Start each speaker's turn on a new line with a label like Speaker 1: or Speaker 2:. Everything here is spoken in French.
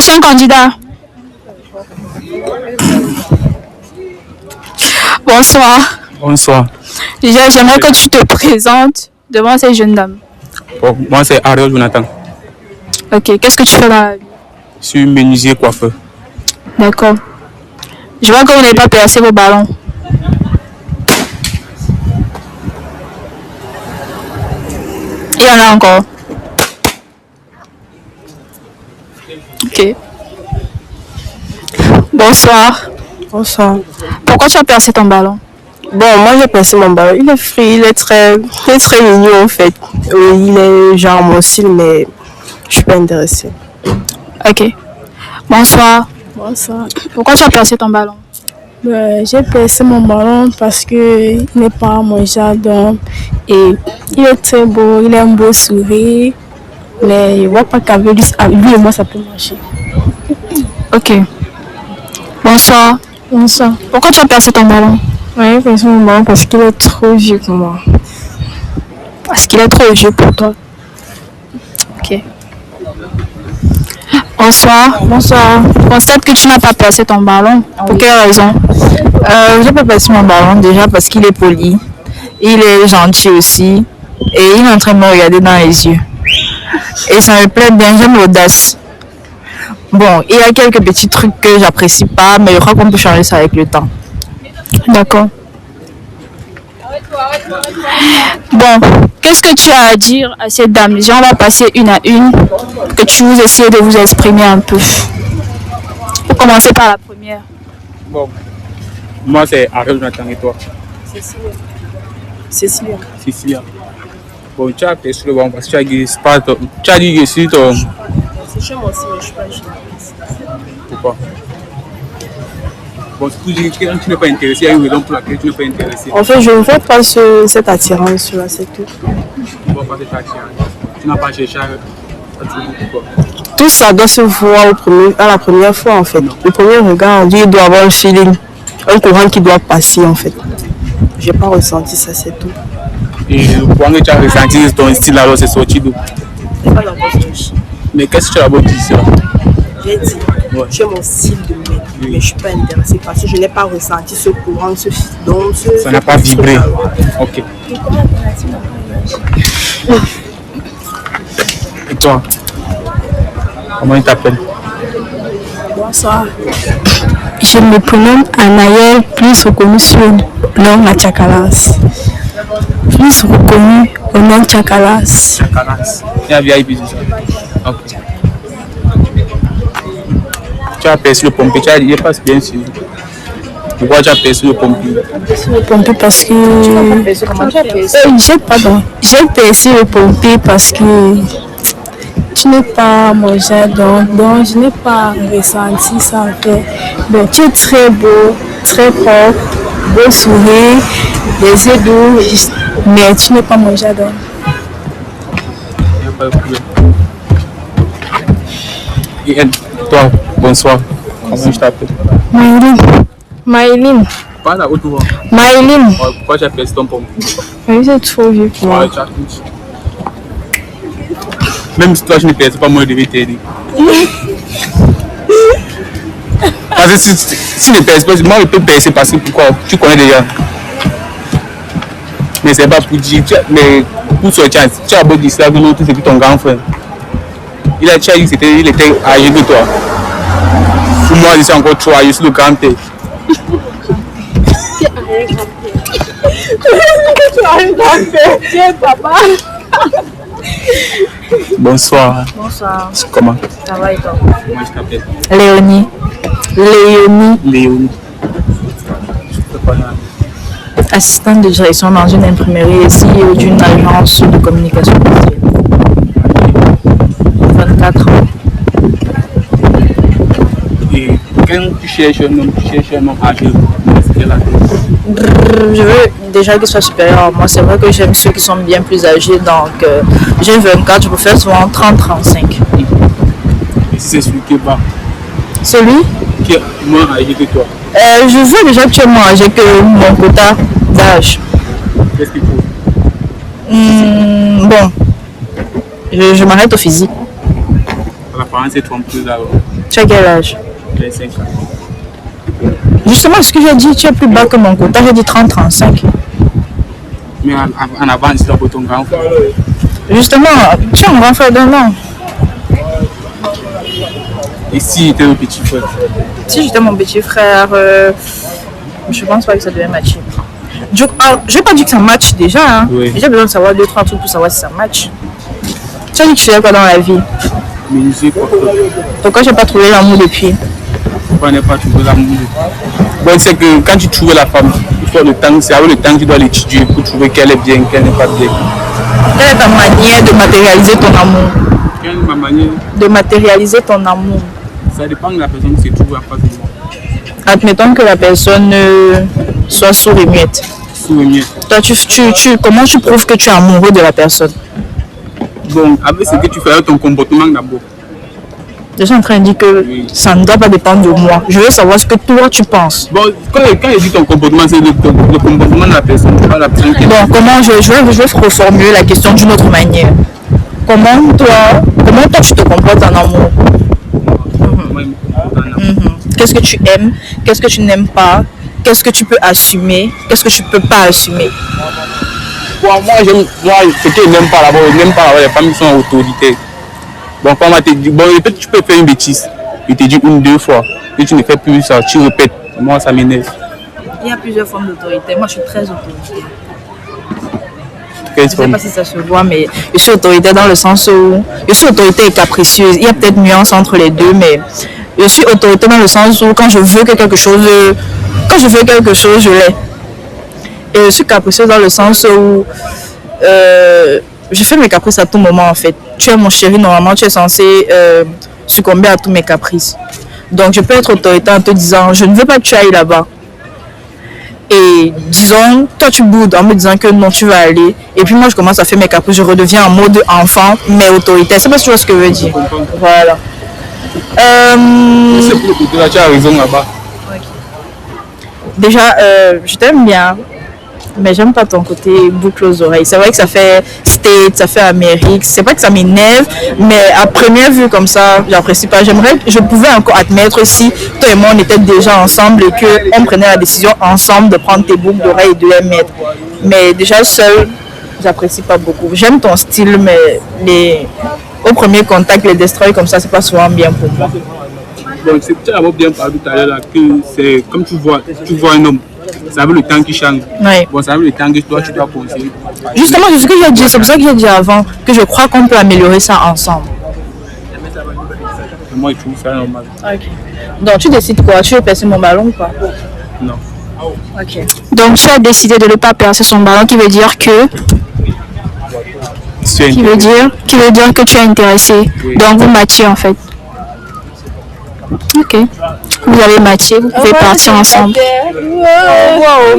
Speaker 1: suis un candidat. Bonsoir.
Speaker 2: Bonsoir.
Speaker 1: J'aimerais que tu te présentes devant ces jeunes dames.
Speaker 2: Bon, moi, c'est Ariel Jonathan.
Speaker 1: Ok, qu'est-ce que tu fais dans la vie?
Speaker 2: Je suis menuisier coiffeur.
Speaker 1: D'accord. Je vois que vous n'avez pas percé vos ballons. Il y en a encore. Ok. Bonsoir.
Speaker 3: Bonsoir.
Speaker 1: Pourquoi tu as percé ton ballon?
Speaker 3: Bon, moi j'ai passé mon ballon. Il est free, il est très mignon en fait. Oui, il est genre mon style, mais je suis pas intéressée.
Speaker 1: Ok. Bonsoir.
Speaker 3: Bonsoir.
Speaker 1: Pourquoi tu as percé ton ballon?
Speaker 3: J'ai percé mon ballon parce que il n'est pas mon jardin et il est très beau, il a un beau sourire, mais je vois pas qu'avec lui et moi ça peut marcher.
Speaker 1: Ok. Bonsoir.
Speaker 3: Bonsoir.
Speaker 1: Pourquoi tu as percé ton ballon?
Speaker 3: J'ai percé mon ballon parce qu'il est trop vieux pour moi.
Speaker 1: Parce qu'il est trop vieux pour toi. Ok. Bonsoir.
Speaker 3: Bonsoir.
Speaker 1: Je constate que tu n'as pas percé ton ballon. Pour quelle raison?
Speaker 3: J'ai pas percé mon ballon déjà parce qu'il est poli, il est gentil aussi et il est en train de me regarder dans les yeux. Et ça me plaît bien, j'aime l'audace. Bon, il y a quelques petits trucs que j'apprécie pas, mais je crois qu'on peut changer ça avec le temps.
Speaker 1: D'accord. Bon, qu'est-ce que tu as à dire à ces dames? Déjà, on va passer une à une, que tu vous essayez de vous exprimer un peu. Pour commencer par la première.
Speaker 2: Bon, moi, c'est Ariel Jonathan et toi?
Speaker 3: Cécilia.
Speaker 2: Cécilia. Bon, tu as perçu le ballon parce que tu as dit Sparta. Tu as dit que si ton.
Speaker 3: C'est chez moi aussi, mais je suis pas journaliste.
Speaker 2: Pourquoi? Bon, si tu dis que tu n'es pas intéressé, il y a une raison pour laquelle tu n'es pas intéressé.
Speaker 3: En fait, je ne fais pas cette attirance-là, c'est tout.
Speaker 2: Pourquoi pas cette attirance? Tu n'as pas cherché à trouver pourquoi?
Speaker 3: Tout ça doit se voir à la première fois, en fait. Le premier regard, on dit qu'il doit avoir un feeling, un courant qui doit passer, en fait. J'ai pas ressenti ça, c'est tout.
Speaker 2: Et le point que tu as ressenti, ton style alors, c'est sorti d'où?
Speaker 3: C'est pas d'abord touche.
Speaker 2: Mais qu'est-ce que tu as d'abord dit ça?
Speaker 3: J'ai dit, j'ai mon style de mec, mais je suis pas intéressée parce que je n'ai pas ressenti ce courant, ce don,
Speaker 2: ça n'a pas vibré. Ok. Et toi? Comment il t'appelle?
Speaker 3: Bonsoir. Je me prénomme Anaël, plus reconnu sur le nom de Tchakalas. Plus reconnu au nom de Tchakalas.
Speaker 2: Tchakalas. Il y a VIP ça. Ok. Tu as perçu le pompier, tu as dit, il passe bien sûr. Pourquoi tu as perçu le pompier?
Speaker 3: Le pompier parce que. J'ai perçu le pompier parce que tu n'es pas mon jardin, donc je n'ai pas ressenti ça en fait. Bon, tu es très beau, très propre, beau sourire, les yeux doux, mais tu n'es pas mon jardin.
Speaker 2: Il n'y a pas de problème. Et elle, toi, bonsoir. Comment je t'appelle?
Speaker 3: Maïline.
Speaker 2: Parle à haute voix.
Speaker 3: Maïline.
Speaker 2: Pourquoi tu as perçu ton pompier?
Speaker 3: Oui, c'est trop vieux pour moi.
Speaker 2: Ouais, tu as tout. Même si toi je ne perds pas, moi je devais t'aider. Parce que si je ne perds pas, moi je peux percer parce que pourquoi? Tu connais déjà. Mais c'est pas pour dire, mais pour sortir, tu as beau dire ça que l'autre c'est ton grand frère. Il a dit il était âgé que toi. Pour moi, je suis encore trop âgé, je suis le grand-père.
Speaker 3: Tu es papa.
Speaker 2: Bonsoir.
Speaker 3: Bonsoir.
Speaker 2: Comment?
Speaker 3: Ça va et toi?
Speaker 2: Comment je t'appelle?
Speaker 3: Léonie.
Speaker 2: Léonie.
Speaker 3: Assistante de direction dans une imprimerie ici ou d'une agence de communication visuelle. 24 ans.
Speaker 2: Et quand tu cherches un homme âgé,
Speaker 3: Je veux déjà qu'il soit supérieur à moi. C'est vrai que j'aime ceux qui sont bien plus âgés. Donc, j'ai 24, je peux faire souvent 30-35.
Speaker 2: Et si c'est celui qui est bas,
Speaker 3: Celui
Speaker 2: qui est moins âgé que toi,
Speaker 3: je veux déjà que tu es moins âgé que mon quota d'âge.
Speaker 2: qu'est-ce qu'il faut?
Speaker 3: Bon, je m'arrête au physique.
Speaker 2: À parents s'est trompé là.
Speaker 1: Tu as quel âge?
Speaker 2: J'ai 5 ans.
Speaker 1: Justement, ce que j'ai dit, tu es plus bas que mon quota. J'ai dit 30-35.
Speaker 2: Mais en avant, c'est pour ton grand frère.
Speaker 1: Justement, tu es un grand frère d'un an.
Speaker 2: Et si était le petit frère?
Speaker 1: Si j'étais mon petit frère, je pense pas que ça devait matcher. Je n'ai pas dit que ça match déjà. Hein.
Speaker 2: Oui.
Speaker 1: J'ai besoin de savoir 2-3 trucs pour savoir si ça match. Tu as dit que tu faisais quoi dans la vie?
Speaker 2: Musique, quoi.
Speaker 1: Pourquoi j'ai pas trouvé l'amour depuis?
Speaker 2: Pourquoi n'est pas trouvé l'amour? Bon, c'est que quand tu trouves la femme, il faut le temps, c'est avec le temps que tu dois l'étudier pour trouver qu'elle est bien, qu'elle n'est pas bien.
Speaker 1: Quelle est ta manière de matérialiser ton amour?
Speaker 2: Quelle est ma manière?
Speaker 1: De matérialiser ton amour.
Speaker 2: Ça dépend de la personne qui se trouve en face de moi.
Speaker 1: Admettons que la personne soit sourde et muette.
Speaker 2: Sourd et muette.
Speaker 1: Toi, comment tu prouves que tu es amoureux de la personne?
Speaker 2: Bon, avec ce que tu fais avec ton comportement d'abord.
Speaker 1: Je suis en train de dire que ça ne doit pas dépendre de moi. Je veux savoir ce que toi tu penses.
Speaker 2: Bon, quand je dis ton comportement, c'est le comportement de la personne, pas la personne qui est.
Speaker 1: Bon, comment je vais reformuler la question d'une autre manière. Comment toi tu te comportes en amour? Qu'est-ce que tu aimes? Qu'est-ce que tu n'aimes pas? Qu'est-ce que tu peux assumer? Qu'est-ce que tu peux pas assumer?
Speaker 2: Bon, moi, ce que je n'aime pas là-bas, les femmes qui sont autoritaires. Bon, quand on m'a dit, bon, peut-être tu peux faire une bêtise. Je te dis 1-2 fois. Et tu ne fais plus ça, tu répètes. Moi, ça m'énerve.
Speaker 1: Il y a plusieurs formes d'autorité. Moi, je suis très autoritaire.
Speaker 2: Je
Speaker 1: ne sais pas si ça se voit, mais je suis autoritaire dans le sens où je suis autoritaire et capricieuse. Il y a peut-être nuance entre les deux, mais je suis autoritaire dans le sens où quand je veux quelque chose, je l'ai. Et je suis capricieuse dans le sens où je fais mes caprices à tout moment en fait. Tu es mon chéri, normalement tu es censé succomber à tous mes caprices. Donc je peux être autoritaire en te disant je ne veux pas que tu ailles là-bas. Et disons, toi tu boudes en me disant que non tu vas aller. Et puis moi je commence à faire mes caprices, je redeviens en mode enfant mais autoritaire. Je sais pas si tu vois ce que je veux dire. Voilà.
Speaker 2: C'est pour le côté là, tu as raison là-bas.
Speaker 1: Déjà, je t'aime bien. Mais j'aime pas ton côté boucle aux oreilles. C'est vrai que ça fait State, ça fait Amérique. C'est pas que ça m'énerve, mais à première vue comme ça, j'apprécie pas. Je pouvais encore admettre si toi et moi on était déjà ensemble et qu'on prenait la décision ensemble de prendre tes boucles d'oreilles et de les mettre. Mais déjà seul, j'apprécie pas beaucoup. J'aime ton style, mais au premier contact, les destroys comme ça, c'est pas souvent bien pour moi.
Speaker 2: Bon, tu as bien parlé tout à l'heure là que c'est comme tu vois un homme. Ça veut le temps qui change.
Speaker 1: Oui.
Speaker 2: Bon, ça veut le temps que toi tu dois conseiller.
Speaker 1: Justement, c'est ce que j'ai dit. C'est pour ça que j'ai dit avant que je crois qu'on peut améliorer ça ensemble.
Speaker 2: Moi, je trouve ça normal.
Speaker 1: Ok. Donc, tu décides quoi? Tu veux percer mon ballon ou pas?
Speaker 2: Non.
Speaker 1: Ok. Donc, tu as décidé de ne pas percer son ballon, qui veut dire que. Qui veut dire que tu es intéressé. Oui. Donc, vous matchez en fait. Ok. Vous avez matché, vous pouvez partir ensemble. Wow.